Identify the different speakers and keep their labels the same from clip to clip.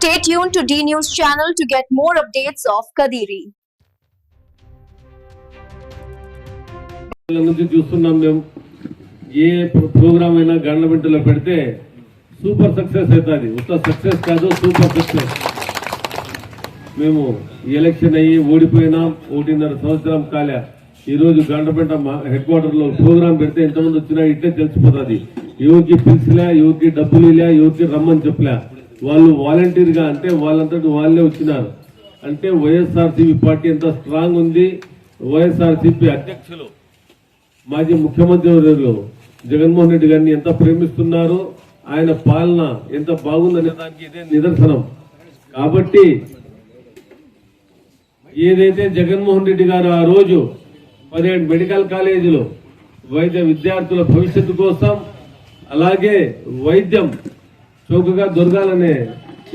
Speaker 1: Stay tuned to D News channel to get more updates of Kadiri.
Speaker 2: నుంచి చూస్తున్నాం మేము ఏ programme అయినా గవర్నమెంట్లో పెడితే సూపర్ సక్సెస్ అవుతుంది. ఉత్త సక్సెస్ కాదు, సూపర్ సక్సెస్. మేము ఎలక్షన్ అయ్యి ఓడిపోయినాం, 1.5 సంవత్సరం కాలే. ఈరోజు గవర్నమెంట్ హెడ్ క్వార్టర్ లో ప్రోగ్రామ్ పెడితే ఎంతమంది వచ్చినా ఇట్లే తెలిసిపోతుంది. ఎవరికి పిలిచిలే, ఎవరికి డబ్బులు ఇలా, ఎవరికి రమ్మని చెప్పలే. వాళ్ళు వాలంటీర్ గా అంటే వాళ్ళంతటి వాళ్ళే వచ్చినారు. అంటే వైఎస్ఆర్సీపీ పార్టీ ఎంత స్ట్రాంగ్ ఉంది. వైఎస్ఆర్సీపీ అధ్యక్షులు మాజీ ముఖ్యమంత్రి జగన్మోహన్ రెడ్డి గారిని ఎంత ప్రేమిస్తున్నారు, ఆయన పాలన ఎంత బాగుందనే దానికి ఇదే నిదర్శనం. కాబట్టి ఏదైతే జగన్మోహన్ రెడ్డి గారు ఆ రోజు 17 మెడికల్ కాలేజీలు వైద్య విద్యార్థుల భవిష్యత్తు కోసం, అలాగే వైద్యం చౌకగా దొరకాలనే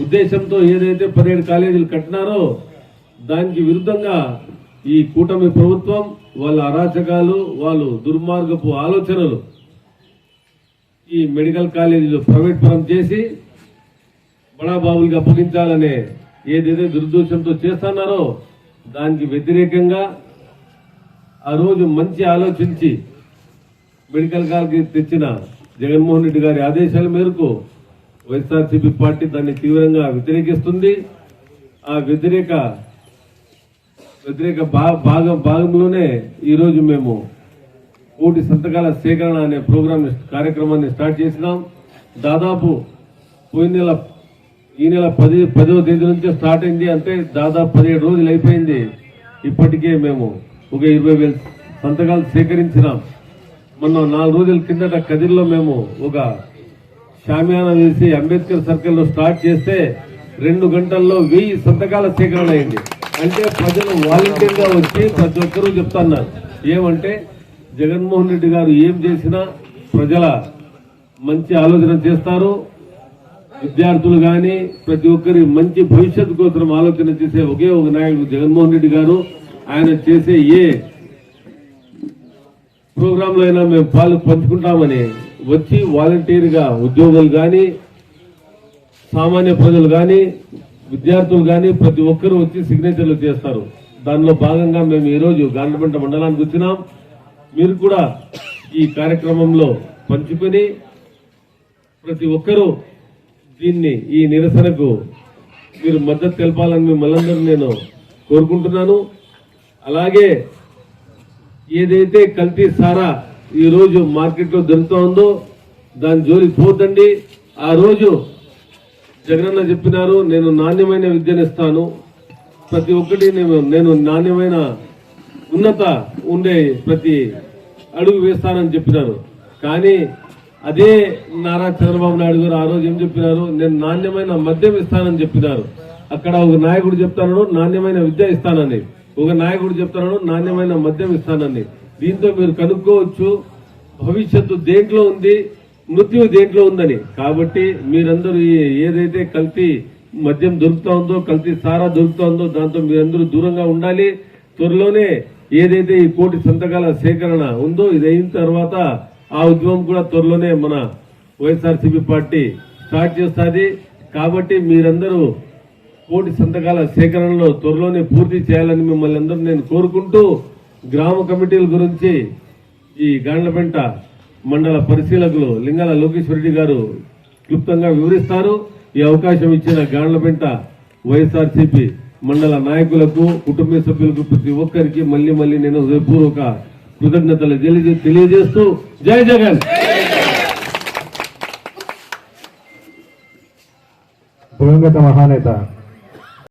Speaker 2: ఉద్దేశంతో ఏదైతే 17 కాలేజీలు కట్టినారో దానికి విరుద్ధంగా ఈ కూటమి ప్రభుత్వం వాళ్ళ అరాచకాలు, వాళ్ళు దుర్మార్గపు ఆలోచనలు ఈ మెడికల్ కాలేజీలు ప్రైవేట్ పరం చేసి బడాబాబులకి అప్పగించాలనే ఏదైతే దురుద్దేశంతో చేస్తున్నారో దానికి వ్యతిరేకంగా ఆ రోజు మంచి ఆలోచించి మెడికల్ కాలేజీ తెచ్చిన జగన్మోహన్ రెడ్డి గారి ఆదేశాల మేరకు వైఎస్ఆర్సీపీ పార్టీ దాన్ని తీవ్రంగా వ్యతిరేకిస్తుంది. ఆ వ్యతిరేక భాగంలోనే ఈరోజు మేము 1 సంతకాల సేకరణ అనే కార్యక్రమాన్ని స్టార్ట్ చేసినాం. దాదాపు ఈ నెల 10వ తేదీ నుంచి స్టార్ట్ అయింది. అంటే దాదాపు 17 రోజులు అయిపోయింది. ఇప్పటికే మేము ఒక 20,000 సంతకాలు సేకరించినాం. మొన్న 4 రోజుల కిందట కదిరిలో మేము ఒక షామియానా వేసి అంబేద్కర్ సర్కిల్లో స్టార్ట్ చేస్తే 2 గంటల్లో 1000 సంతకాల సేకరణ అయింది. అంటే ప్రజలు వాలంటీర్ గా వచ్చి ప్రతి ఒక్కరూ చెప్తున్నారు ఏమంటే జగన్మోహన్ రెడ్డి గారు ఏం చేసినా ప్రజల మంచి ఆలోచన చేస్తారు. విద్యార్థులు కానీ ప్రతి ఒక్కరి మంచి భవిష్యత్తు కోసం ఆలోచన చేసే ఒకే ఒక నాయకుడు జగన్మోహన్ రెడ్డి గారు. ఆయన చేసే ఏ ప్రోగ్రాంలో అయినా మేము పాలు పంచుకుంటామని వచ్చి వాలంటీర్ గా ఉద్యోగులు కానీ, సామాన్య ప్రజలు కానీ, విద్యార్థులు కానీ ప్రతి ఒక్కరూ వచ్చి సిగ్నేచర్లు చేస్తారు. దానిలో భాగంగా మేము ఈరోజు గాండ్లపెంట మండలానికి వచ్చినాం. మీరు కూడా ఈ కార్యక్రమంలో పంచుకొని ప్రతి ఒక్కరూ దీన్ని ఈ నిరసనకు మీరు మద్దతు తెలపాలని మిమ్మల్ని నేను కోరుకుంటున్నాను. అలాగే ఏదైతే కల్తీ సారా ఈ రోజు మార్కెట్లో దొరుకుతూ ఉందో దాని జోలికి పోతండి. ఆ రోజు జగనన్న చెప్పినారు, నేను నాణ్యమైన విద్యను ఇస్తాను, ప్రతి ఒక్కటి నేను నాణ్యమైన ఉన్నత ఉండే ప్రతి అడుగు వేస్తానని చెప్పినారు. కానీ అదే నారా చంద్రబాబు నాయుడు గారు ఆ రోజు ఏం చెప్పినారు, నేను నాణ్యమైన మద్యం ఇస్తానని చెప్పినారు. అక్కడ ఒక నాయకుడు చెప్తాను నాణ్యమైన విద్య ఇస్తానని, ఒక నాయకుడు చెప్తాను నాణ్యమైన మద్యం ఇస్తానని. దీంతో మీరు కనుక్కోవచ్చు భవిష్యత్తు దేంట్లో ఉంది, మృత్యు దేంట్లో ఉందని. కాబట్టి మీరందరూ ఏదైతే కల్తీ మద్యం దొరుకుతా ఉందో, కల్తీ సారా దొరుకుతా ఉందో దాంతో మీరందరూ దూరంగా ఉండాలి. త్వరలోనే ఏదైతే ఈ 1,000 సంతకాల సేకరణ ఉందో ఇది అయిన తర్వాత ఆ ఉద్యమం కూడా త్వరలోనే మన వైఎస్ఆర్సీపీ పార్టీ స్టార్ట్ చేస్తుంది. కాబట్టి మీరందరూ 1,000 సంతకాల సేకరణలో త్వరలోనే పూర్తి చేయాలని మిమ్మల్ని అందరూ నేను కోరుకుంటూ, గ్రామ కమిటీల గురించి ఈ గాండ్లపెంట మండల పరిశీలకులు లింగాల లోకేశ్వర రెడ్డి గారు క్లుప్తంగా వివరిస్తారు. ఈ అవకాశం ఇచ్చిన గాండ్లపెంట వైఎస్ఆర్సీపీ మండల నాయకులకు, కుటుంబ సభ్యులకు ప్రతి ఒక్కరికి మళ్ళీ నేను హృదయపూర్వక కృతజ్ఞతలు తెలియజేస్తూ జై జగన్.
Speaker 3: దివంగత మహానేత